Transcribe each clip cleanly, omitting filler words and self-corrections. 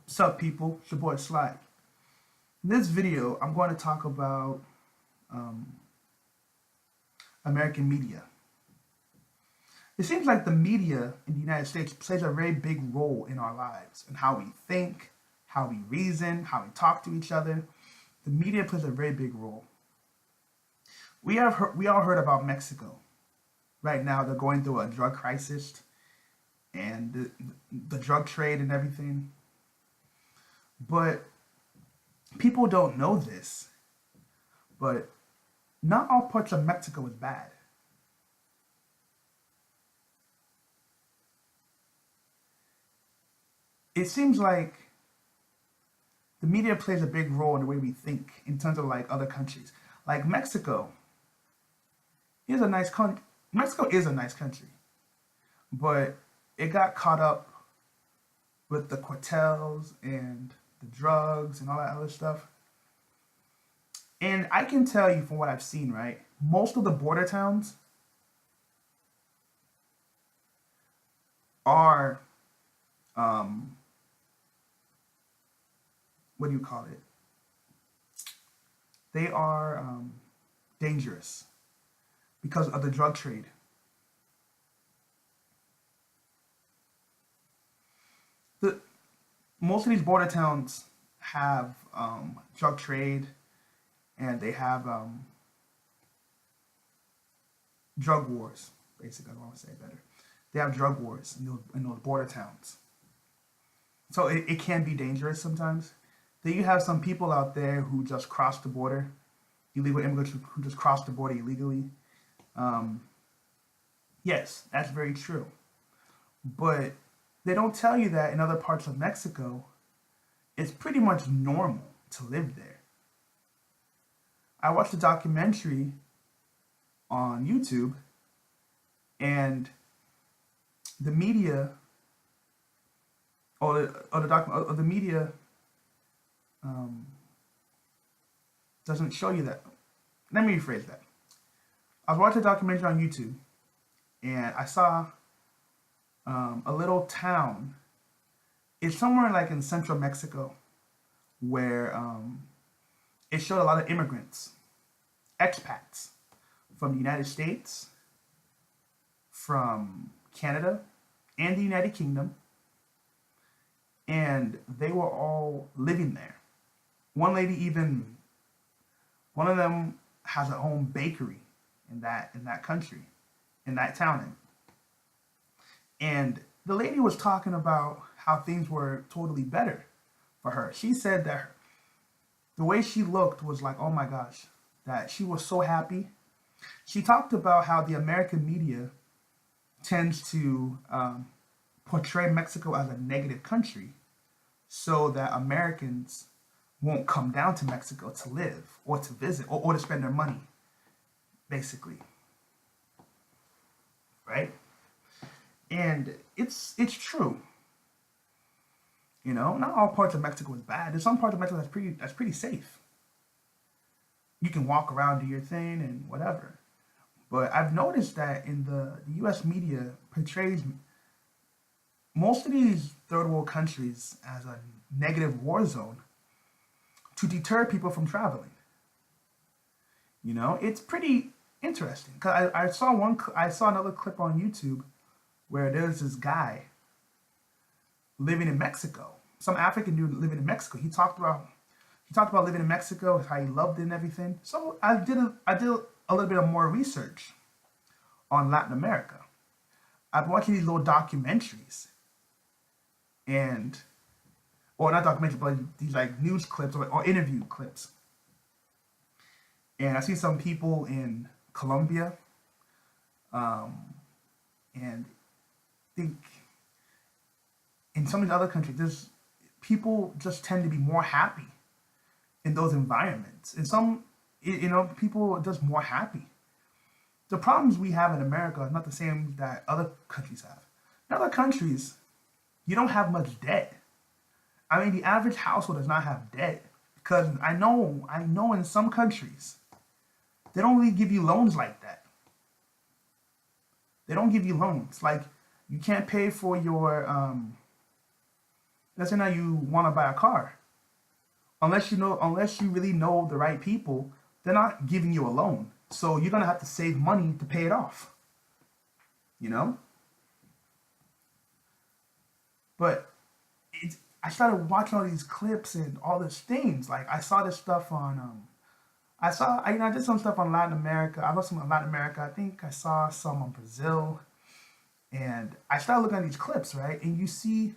What's up, people? It's your boy Sly. In this video, I'm going to talk about um, American media. It seems like the media in the United States plays a very big role in our lives and how we think, how we reason, how we talk to each other. The media plays a very big role. We all heard about Mexico. Right now, they're going through a drug crisis and the drug trade and everything. But people don't know this, but not all parts of Mexico is bad. It seems like the media plays a big role in the way we think in terms of like other countries. Like Mexico is a nice country. Mexico is a nice country, but it got caught up with the cartels and the drugs and all that other stuff. And I can tell you from what I've seen, right? Most of the border towns are, um, what do you call it? They are dangerous because of the drug trade. The Most of these border towns have drug trade, and they have drug wars. Basically, I want to say it better. They have drug wars in those border towns. So it can be dangerous sometimes. Then you have some people out there who just cross the border, illegal immigrants who just cross the border illegally. Um, yes, that's very true. But they don't tell you that in other parts of Mexico, it's pretty much normal to live there. I watched a documentary on YouTube, and the media, or the media, um, doesn't show you that. Let me rephrase that. I was watching a documentary on YouTube, and I saw a little town. It's somewhere like in central Mexico where it showed a lot of immigrants, expats from the United States, from Canada, and the United Kingdom, and they were all living there. One lady even, one of them has a home bakery in that country, in that town. And the lady was talking about how things were totally better for her. She said that the way she looked was like, oh my gosh, that she was so happy. She talked about how the American media tends to portray Mexico as a negative country so that Americans won't come down to Mexico to live or to visit or to spend their money, basically. Right? And it's true. You know, not all parts of Mexico is bad. There's some parts of Mexico that's pretty safe. You can walk around, do your thing, and whatever. But I've noticed that in the U.S. media portrays most of these third world countries as a negative war zone to deter people from traveling. You know, it's pretty interesting. Cause I saw another clip on YouTube where there's this guy living in Mexico, some African dude living in Mexico. He talked about living in Mexico, how he loved it and everything. So I did a little bit of more research on Latin America. I've been watching these little documentaries, and or not documentaries, but these like news clips or interview clips. And I see some people in Colombia, and I think in some of the other countries, there's people just tend to be more happy in those environments. And people are just more happy. The problems we have in America are not the same that other countries have. In other countries, you don't have much debt. I mean, the average household does not have debt because I know in some countries, they don't really give you loans like that. They don't give you loans. Like, you can't pay for your Let's say now you want to buy a car. Unless you really know the right people, they're not giving you a loan. So you're gonna have to save money to pay it off. You know? But I started watching all these clips and all these things. Like I saw this stuff on I did some stuff on Latin America. I saw some on Latin America. I think I saw some on Brazil. And I started looking at these clips, right? And you see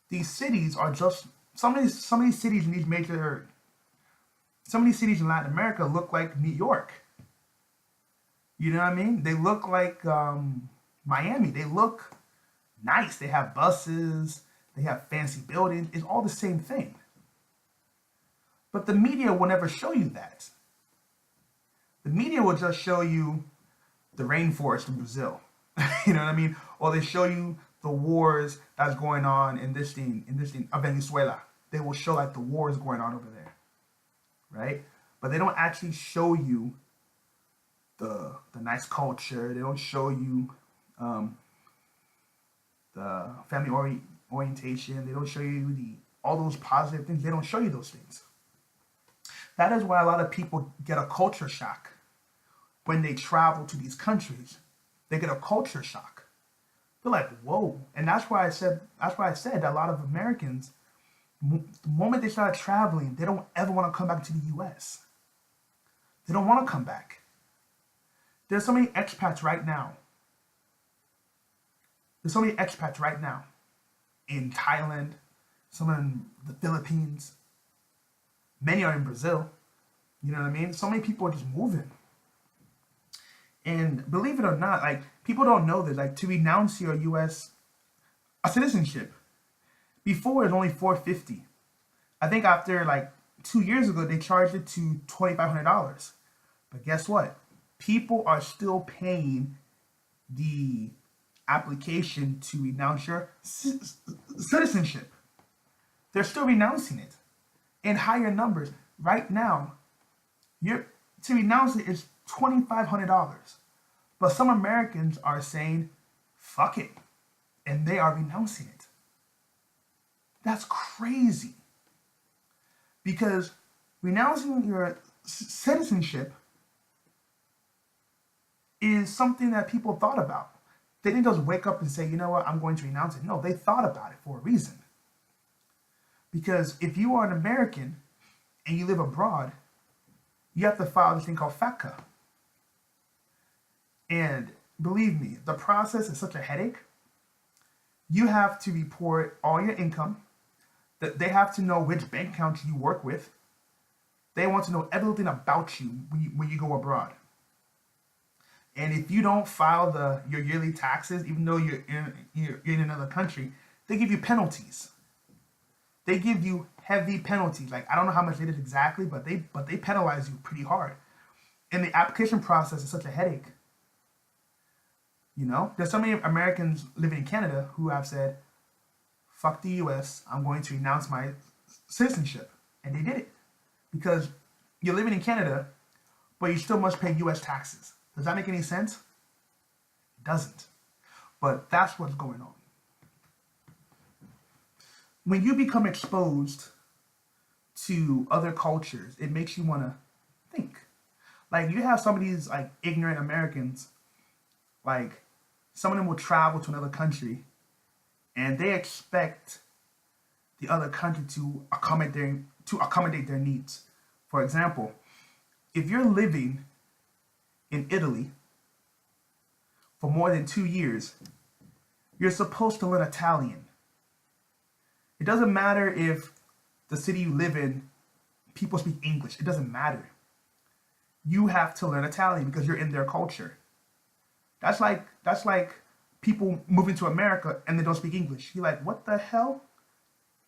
these cities are just some of these cities in these major some of these cities in Latin America look like New York. You know what I mean? They look like Miami. They look nice. They have buses. They have fancy buildings. It's all the same thing. But the media will never show you that. The media will just show you the rainforest in Brazil. You know what I mean? Or they show you the wars that's going on in this thing, Venezuela. They will show like the wars going on over there, right? But they don't actually show you the nice culture. They don't show you the family orientation. They don't show you all those positive things. They don't show you those things. That is why a lot of people get a culture shock when they travel to these countries. They get a culture shock. They're like, whoa. And that's why I said that a lot of Americans, the moment they start traveling, they don't ever want to come back to the US. They don't want to come back. There's so many expats right now. There's so many expats right now in Thailand, some in the Philippines. Many are in Brazil. You know what I mean? So many people are just moving. And believe it or not, like people don't know this. Like to renounce your U.S. citizenship, before it's only $450. I think after like 2 years ago they charged it to $2,500. But guess what? People are still paying the application to renounce your citizenship. They're still renouncing it in higher numbers. Right now, to renounce it is $2,500. But some Americans are saying, fuck it. And they are renouncing it. That's crazy. Because renouncing your citizenship is something that people thought about. They didn't just wake up and say, you know what, I'm going to renounce it. No, they thought about it for a reason. Because if you are an American and you live abroad, you have to file this thing called FATCA. And believe me, the process is such a headache. You have to report all your income. They have to know which bank accounts you work with. They want to know everything about you when you go abroad. And if you don't file your yearly taxes, even though you're in another country, they give you penalties. They give you heavy penalties. Like I don't know how much it is exactly, but they penalize you pretty hard. And the application process is such a headache. You know, there's so many Americans living in Canada who have said, fuck the US, I'm going to renounce my citizenship. And they did it. Because you're living in Canada, but you still must pay US taxes. Does that make any sense? It doesn't. But that's what's going on. When you become exposed to other cultures, it makes you want to think. Like you have some of these like ignorant Americans, like some of them will travel to another country and they expect the other country to accommodate their needs. For example, if you're living in Italy for more than 2 years, you're supposed to learn Italian. It doesn't matter if the city you live in, people speak English. It doesn't matter. You have to learn Italian because you're in their culture. That's like people moving to America and they don't speak English. You're like, what the hell?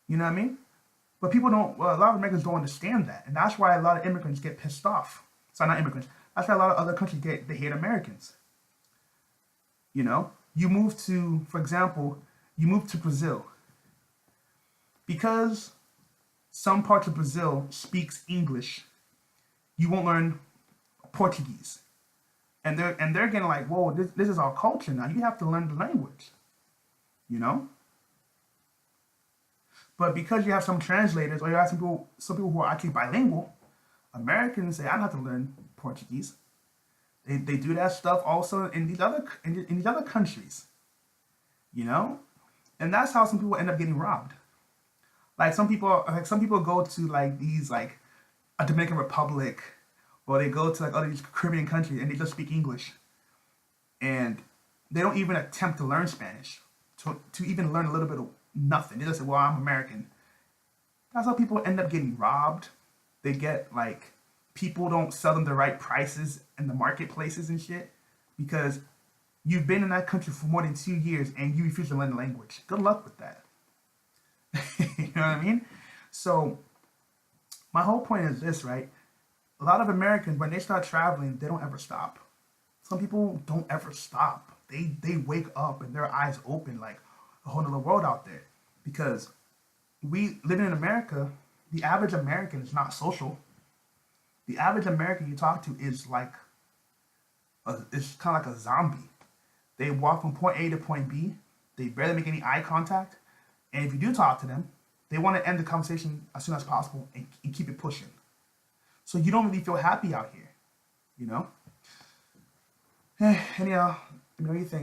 You know what I mean? But people don't, a lot of Americans don't understand that. And that's why a lot of immigrants get pissed off. Sorry, not immigrants. That's why a lot of other countries they hate Americans. You know? You move to, for example, you move to Brazil. Because some parts of Brazil speaks English, you won't learn Portuguese. And they're getting like, whoa, this is our culture now. You have to learn the language. You know? But because you have some translators or you have some people who are actually bilingual, Americans say, I don't have to learn Portuguese. They do that stuff also in these other countries, you know, and that's how some people end up getting robbed. Some people go to like these like a Dominican Republic, or they go to like other these Caribbean countries and they just speak English, and they don't even attempt to learn Spanish, to even learn a little bit of nothing. They just say, "Well, I'm American." That's how people end up getting robbed. They get like people don't sell them the right prices in the marketplaces and shit because you've been in that country for more than 2 years and you refuse to learn the language. Good luck with that. You know what I mean? So my whole point is this, right? A lot of Americans, when they start traveling, they don't ever stop. Some people don't ever stop. They wake up and their eyes open like a whole other world out there. Because we living in America, the average American is not social. The average American you talk to is like it's kind of like a zombie. They walk from point A to point B. They barely make any eye contact. And if you do talk to them, they want to end the conversation as soon as possible and keep it pushing. So you don't really feel happy out here, you know? Anyhow, let me know what you think.